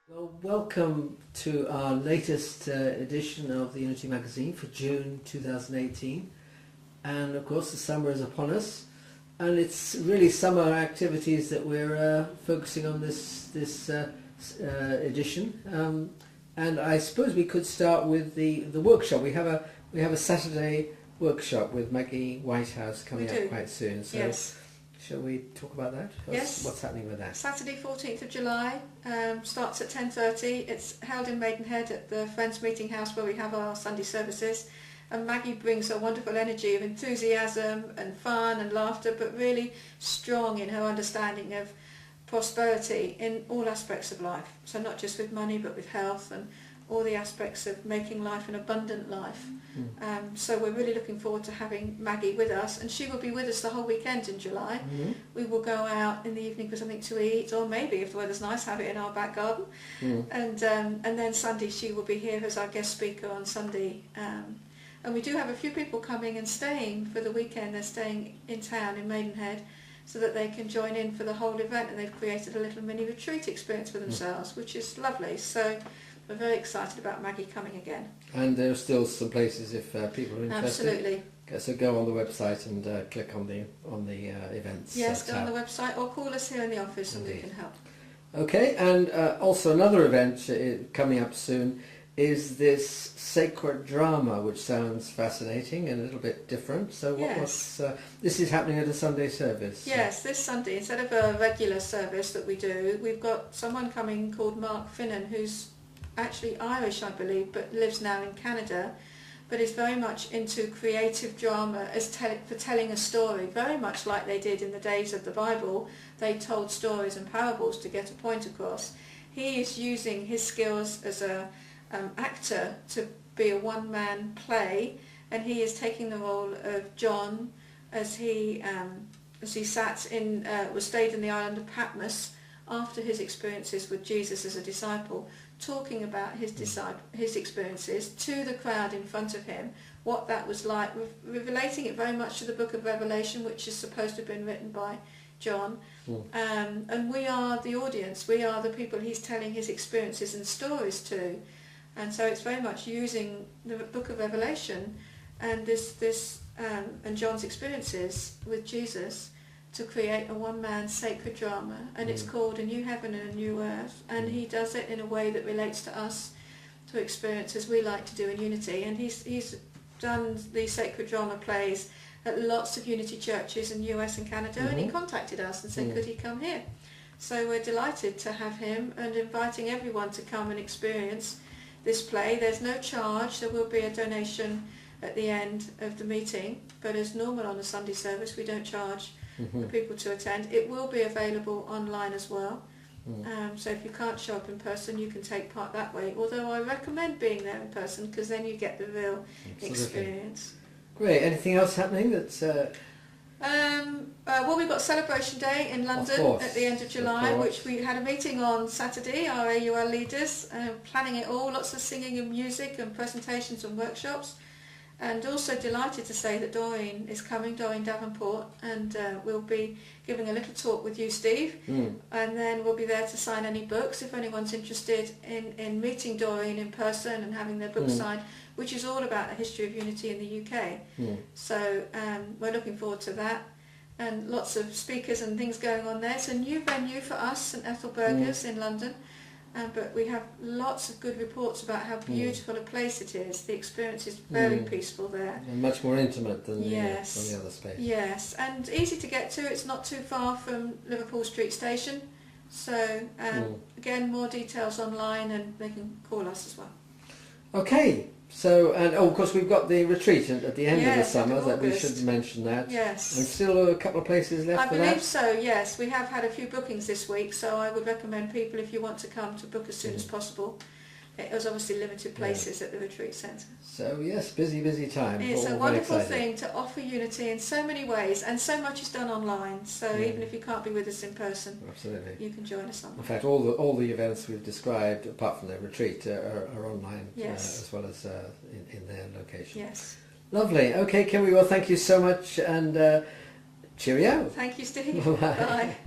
Well, welcome to our latest edition of the Unity magazine for June 2018. And of course the summer is upon us, and it's really summer activities that we're focusing on this edition. And I suppose we could start with the workshop. We have a Saturday workshop with Maggie Whitehouse coming up quite soon. So yes. Shall we talk about that? What's happening with that? Saturday 14th of July, starts at 10:30. It's held in Maidenhead at the Friends Meeting House where we have our Sunday services. And Maggie brings a wonderful energy of enthusiasm and fun and laughter, but really strong in her understanding of prosperity in all aspects of life. So not just with money, but with health and all the aspects of making life an abundant life. So we're really looking forward to having Maggie with us, and she will be with us the whole weekend in July. We will go out in the evening for something to eat, or maybe if the weather's nice, have it in our back garden. And then Sunday she will be here as our guest speaker on Sunday. And we do have a few people coming and staying for the weekend. They're staying in town in Maidenhead so that they can join in for the whole event, and they've created a little mini retreat experience for themselves, which is lovely. So we're very excited about Maggie coming again. And there are still some places if people are interested. Absolutely. So go on the website and click on the events. Yes, go on the website or call us here in the office. Indeed. And we can help. Okay, and also another event coming up soon is this sacred drama, which sounds fascinating and a little bit different. So this is happening at a Sunday service? Yes, this Sunday, instead of a regular service that we do, we've got someone coming called Mark Finnan, who's actually Irish, I believe, but lives now in Canada, but is very much into creative drama for telling a story, very much like they did in the days of the Bible. They told stories and parables to get a point across. He is using his skills as a actor to be a one-man play, and he is taking the role of John as he stayed in the island of Patmos after his experiences with Jesus as a disciple, talking about his experiences to the crowd in front of him, what that was like, relating it very much to the book of Revelation, which is supposed to have been written by John. And we are the audience, we are the people he's telling his experiences and stories to. And so it's very much using the book of Revelation and and John's experiences with Jesus to create a one-man sacred drama, and it's called A New Heaven and a New Earth, and he does it in a way that relates to us, to experiences we like to do in Unity. And he's done these sacred drama plays at lots of Unity churches in US and Canada, and he contacted us and said, could he come here? So we're delighted to have him and inviting everyone to come and experience this play. There's no charge. There will be a donation at the end of the meeting, but as normal on a Sunday service, we don't charge for people to attend. It will be available online as well. So if you can't show up in person, you can take part that way. Although I recommend being there in person, because then you get the real experience. Great. Anything else happening that's... well, we've got Celebration Day in London at the end of July, which we had a meeting on Saturday, our AUL leaders, planning it all, lots of singing and music and presentations and workshops. And also delighted to say that Doreen is coming, Doreen Davenport, and we'll be giving a little talk with you, Steve, and then we'll be there to sign any books if anyone's interested in meeting Doreen in person and having their book signed, which is all about the history of Unity in the UK. So we're looking forward to that, and lots of speakers and things going on there. It's a new venue for us, St Ethelburgers in London. But we have lots of good reports about how beautiful a place it is. The experience is very peaceful there. And much more intimate than the other space. Yes, and easy to get to. It's not too far from Liverpool Street Station. So, again, more details online, and they can call us as well. Okay. So, and of course we've got the retreat at the end of the summer, that we should mention that. Yes. And still a couple of places left for that? I believe so, yes. We have had a few bookings this week, so I would recommend people, if you want to come, to book as soon as possible. It was obviously limited places at the retreat centre. So yes, busy time. It's a wonderful thing to offer Unity in so many ways, and so much is done online. So even if you can't be with us in person, absolutely, you can join us online. In fact, all the events we've described, apart from the retreat, are online, as well as in their location. Yes. Lovely. Okay, Kimberly. Well, thank you so much, and cheerio. Thank you, Steve. Bye.